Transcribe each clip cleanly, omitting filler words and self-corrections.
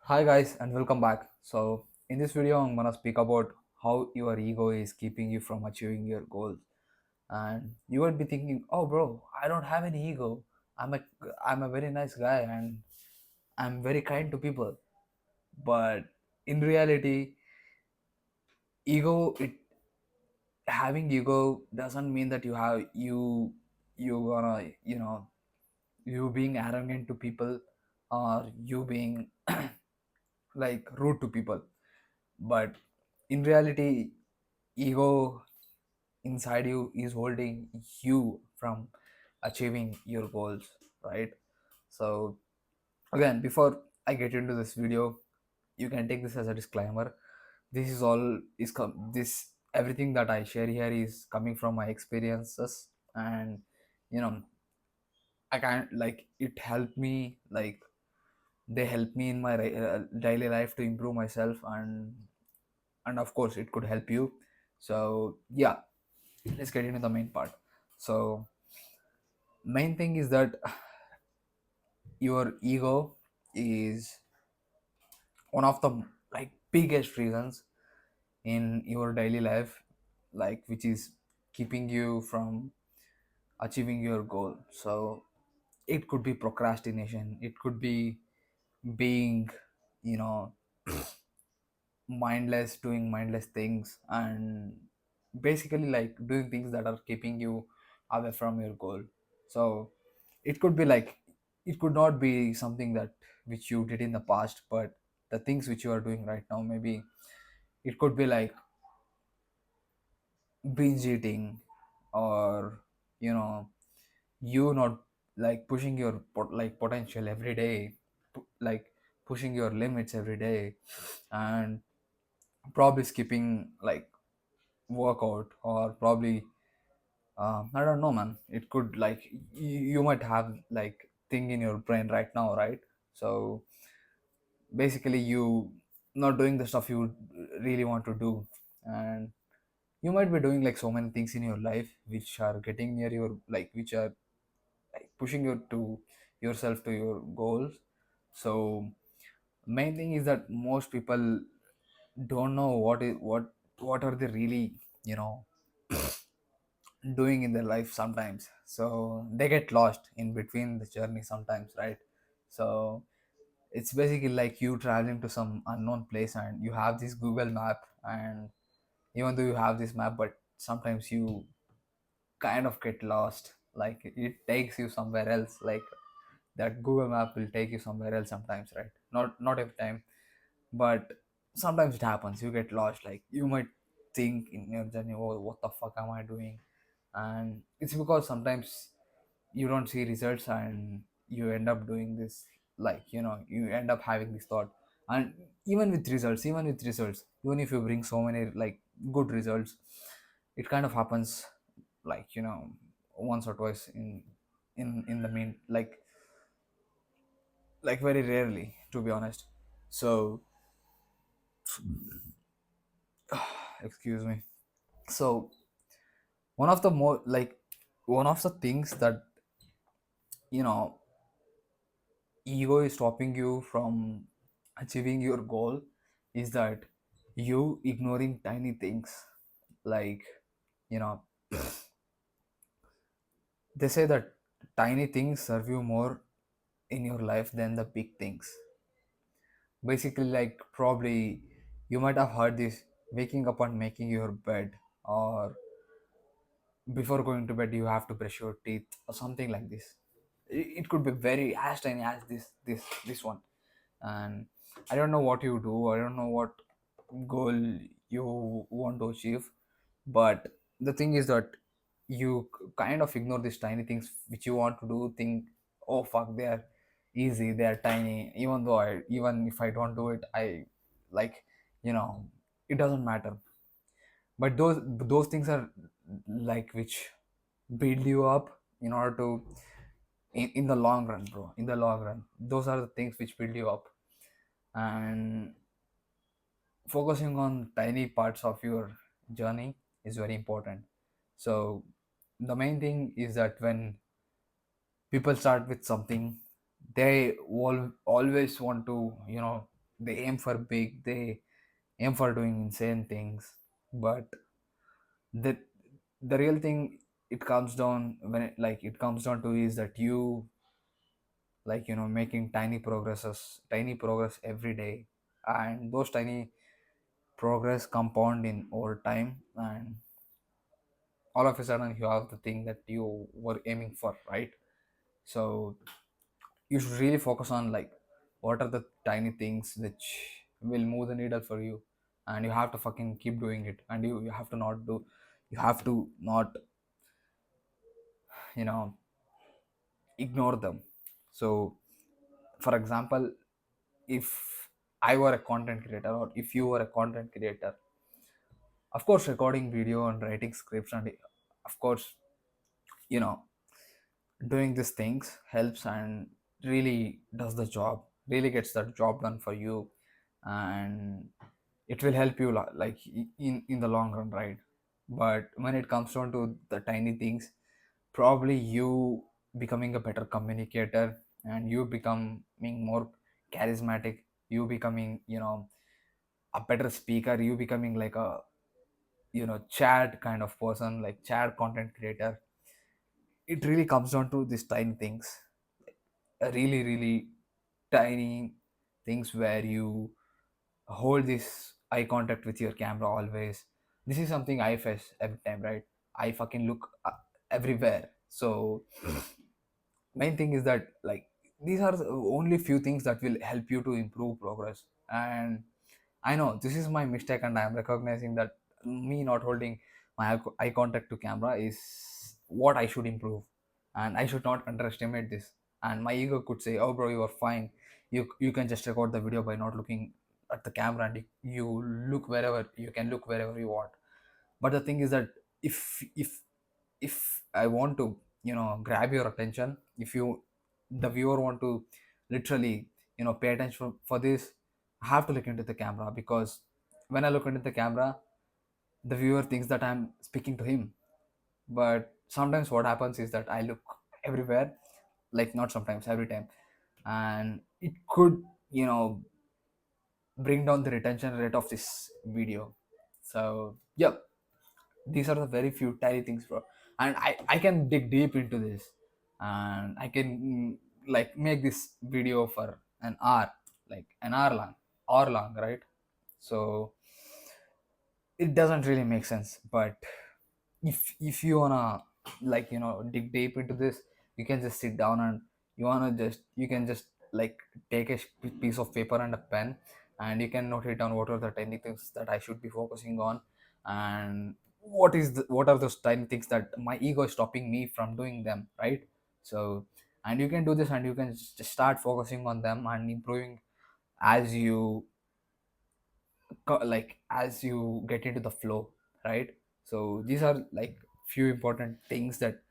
Hi guys and welcome back. So in this video I'm gonna speak about how your ego is keeping you from achieving your goals. And you would be thinking, oh bro, I don't have any ego. I'm a very nice guy and I'm very kind to people. But in reality, ego it having ego doesn't mean that you gonna you being arrogant to people or you being like rude to people. But in reality, ego inside you is holding you from achieving your goals, right? So again, before I get into this video, you can take this as a disclaimer. This is all is this everything that I share here is coming from my experiences. And you know I can't like it helped me, like they help me in my daily life to improve myself. And of course it could help you. So yeah, let's get into the main part. So main thing is that your ego is one of the like biggest reasons in your daily life, like which is keeping you from achieving your goal. So it could be procrastination, it could be being, you know mindless, doing mindless things, and basically like doing things that are keeping you away from your goal. So it could be like, it could not be something that which you did in the past, but the things which you are doing right now. Maybe it could be like binge eating, or you know you not like pushing your potential every day, like pushing your limits every day, and probably skipping like workout, or probably I don't know, man. It could like you might have like thing in your brain right now, right? So basically, you not doing the stuff you really want to do, and you might be doing like so many things in your life which are getting near your, like which are like pushing you to yourself to your goals. So main thing is that most people don't know what are they really, you know doing in their life sometimes. So they get lost in between the journey sometimes, right? So it's basically like you traveling to some unknown place and you have this Google map, and even though you have this map, but sometimes you kind of get lost, like it takes you somewhere else. Like that Google map will take you somewhere else sometimes, right? Not every time, but sometimes it happens. You get lost, like you might think in your journey, oh, what the fuck am I doing? And it's because sometimes you don't see results, and you end up doing this, like you end up having this thought. And even with results, even if you bring so many like good results, it kind of happens, like once or twice in the main, like very rarely, to be honest. So excuse me. So one of the more like one of the things that you know ego is stopping you from achieving your goal is that you ignoring tiny things. Like you know they say that tiny things serve you more in your life than the big things. Basically, like probably you might have heard this: waking up and making your bed, or before going to bed you have to brush your teeth, or something like this. It could be very as tiny as this one. And I don't know what you do, I don't know what goal you want to achieve, but the thing is that you kind of ignore these tiny things which you want to do. Think, oh fuck, they are easy, they are tiny, even though even if I don't do it, I like you know it doesn't matter. But those things are like which build you up in order to, in the long run, bro. In the long run, those are the things which build you up. And focusing on tiny parts of your journey is very important. So the main thing is that when people start with something, they always want to they aim for big, they aim for doing insane things. But the the real thing, it comes down when it comes down to is that you, making tiny progress every day, and those tiny progress compound in over time, and all of a sudden you have the thing that you were aiming for, right? So you should really focus on like what are the tiny things which will move the needle for you, and you have to fucking keep doing it, and you have to not do, you have to not, you know ignore them. So for example, if I were a content creator, or if you were a content creator, of course recording video and writing scripts, and of course, you know doing these things helps and really does the job, really gets that job done for you, and it will help you like in the long run, right? But when it comes down to the tiny things, probably you becoming a better communicator, and you becoming more charismatic, you becoming, a better speaker, you becoming like a, chat kind of person, like chat content creator. It really comes down to these tiny things, really really tiny things, where you hold this eye contact with your camera always. This is something I face every time, right? I fucking look everywhere. So main thing is that, like, these are the only few things that will help you to improve progress. And I know this is my mistake, and I'm recognizing that me not holding my eye contact to camera is what I should improve, and I should not underestimate this. And my ego could say, "Oh, bro, you are fine. You can just record the video by not looking at the camera, and you look wherever you can look wherever you want." But the thing is that if I want to, grab your attention, if you, the viewer, want to literally, pay attention for this, I have to look into the camera, because when I look into the camera, the viewer thinks that I'm speaking to him. But sometimes what happens is that I look everywhere, like not sometimes, every time, and it could, bring down the retention rate of this video. So yeah, these are the very few tiny things, bro. And I can dig deep into this, and I can, like, make this video for an hour, like an hour long, right? So it doesn't really make sense. But if you wanna, like, dig deep into this, you can just sit down, and you can just, like, take a piece of paper and a pen, and you can note it down what are the tiny things that I should be focusing on, and what are those tiny things that my ego is stopping me from doing them, right? So, and you can do this, and you can just start focusing on them and improving as you like as you get into the flow, right? So these are like few important things that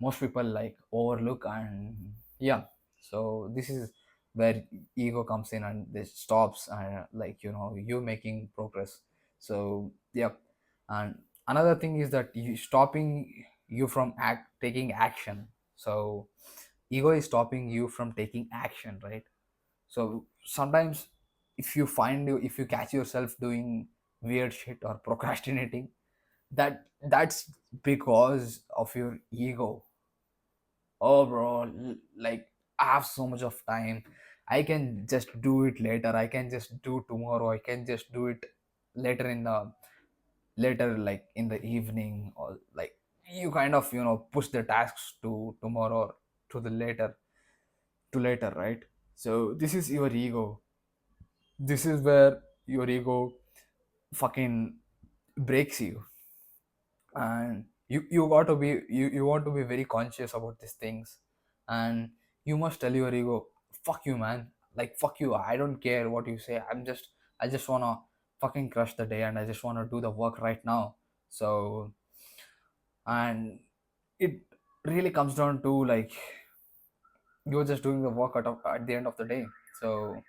most people like overlook. And yeah, so this is where ego comes in, and this stops, like, you making progress. So yeah. And another thing is that you stopping you from taking action. So ego is stopping you from taking action, right? So sometimes, if you catch yourself doing weird shit or procrastinating, that's because of your ego. Oh, bro, like, I have so much of time, I can just do it later, I can just do tomorrow, I can just do it later in the later, like in the evening, or like, you kind of, push the tasks to tomorrow, or to the later, right? So this is your ego. This is where your ego fucking breaks you. And you got to be, you want to be very conscious about these things. And you must tell your ego, fuck you, man. Like, fuck you, I don't care what you say, I just want to fucking crush the day, and I just want to do the work right now. So, and it really comes down to, like, you're just doing the work at the end of the day. So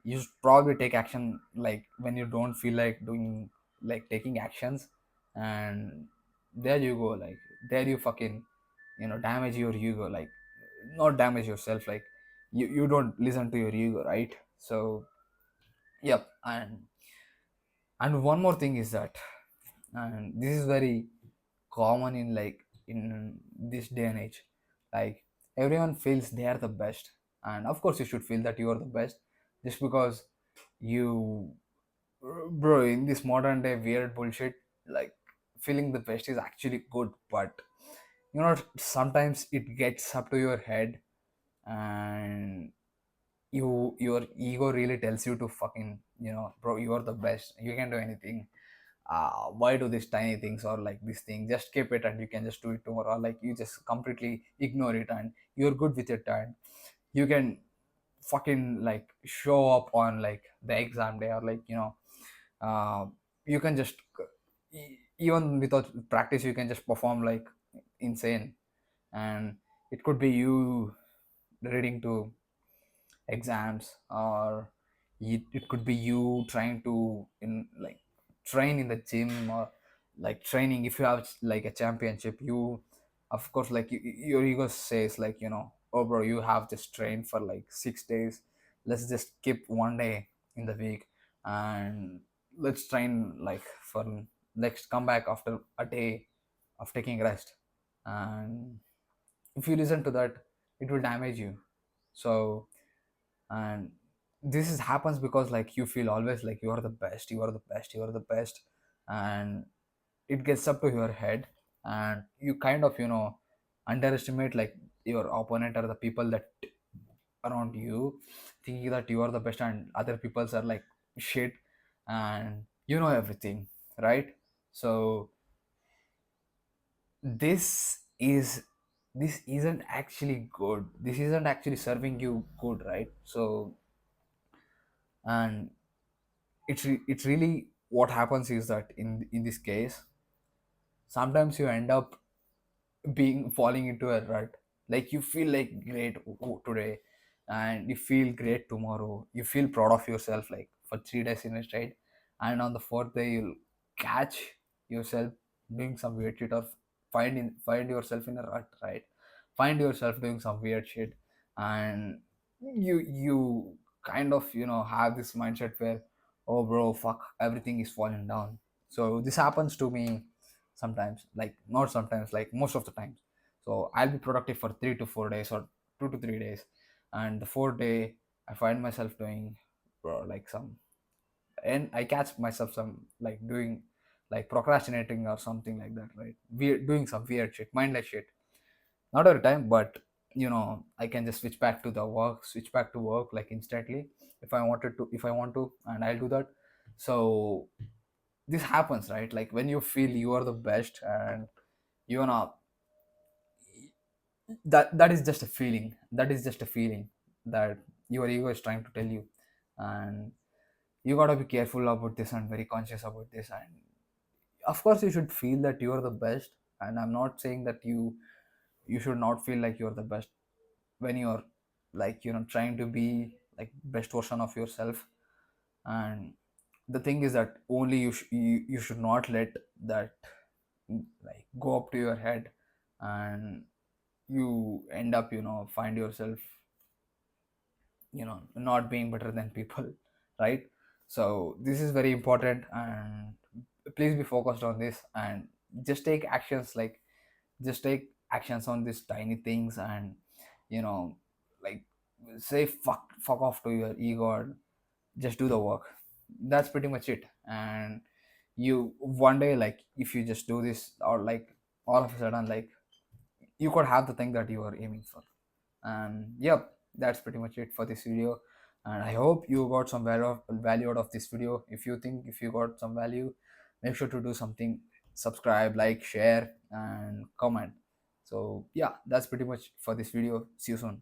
you should probably take action, like when you don't feel like doing, like, taking actions. And there you go, like, there you fucking, damage your ego, like, not damage yourself, like, you don't listen to your ego, right? So Yep. And one more thing is that, and this is very common in in this day and age, like everyone feels they are the best. And of course you should feel that you are the best, just because you, bro, in this modern day weird bullshit, like feeling the best is actually good, but sometimes it gets up to your head, and your ego really tells you to fucking, bro, you are the best, you can do anything. Why do these tiny things, or like this thing, just keep it and you can just do it tomorrow, or like you just completely ignore it and you're good with it, and you can fucking like show up on like the exam day, or like uh, you can just even without practice you can just perform like insane. And it could be you reading to exams, or it could be you trying to in like train in the gym, or like training if you have like a championship. You, of course, like your ego says like, oh bro, you have just trained for like 6 days, let's just skip one day in the week, and let's train like for, let's come back after a day of taking rest. And if you listen to that, it will damage you. So, and this is happens because like you feel always like you are the best, you are the best, you are the best, and it gets up to your head, and you kind of underestimate like your opponent or the people that around you, thinking that you are the best and other people are like shit, and you know everything, right? So this is this isn't actually good, this isn't actually serving you good, right? So, and it's really what happens is that in this case, sometimes you end up being falling into a rut. Like you feel like great today, and you feel great tomorrow, you feel proud of yourself like for 3 days in a straight, and on the fourth day you'll catch yourself doing some weird shit, or find yourself in a rut, right? Find yourself doing some weird shit, and you kind of have this mindset where, oh bro, fuck, everything is falling down. So this happens to me sometimes, like not sometimes, like most of the times. So I'll be productive for 3 to 4 days, or 2 to 3 days, and the fourth day I find myself doing, bro, like some, and I catch myself some like doing, like procrastinating or something like that, right? We're doing some weird shit, mindless shit. Not every time, but I can just switch back to work like instantly, if I want to, and I'll do that. So this happens, right? Like when you feel you are the best, and you know that is just a feeling, that your ego is trying to tell you. And you got to be careful about this and very conscious about this. And of course you should feel that you are the best, and I'm not saying that you should not feel like you're the best when you're like trying to be like best version of yourself. And the thing is that only you should not let that like go up to your head, and you end up find yourself not being better than people, right? So this is very important, and please be focused on this, and just take actions, like just take actions on these tiny things, and you know like say fuck off to your ego, and just do the work. That's pretty much it. And you one day, like if you just do this, or like all of a sudden, like you could have the thing that you are aiming for. And yep, that's pretty much it for this video. And I hope you got some value out of this video. If you got some value, make sure to do something: subscribe, like, share, and comment. So yeah, that's pretty much for this video. See you soon.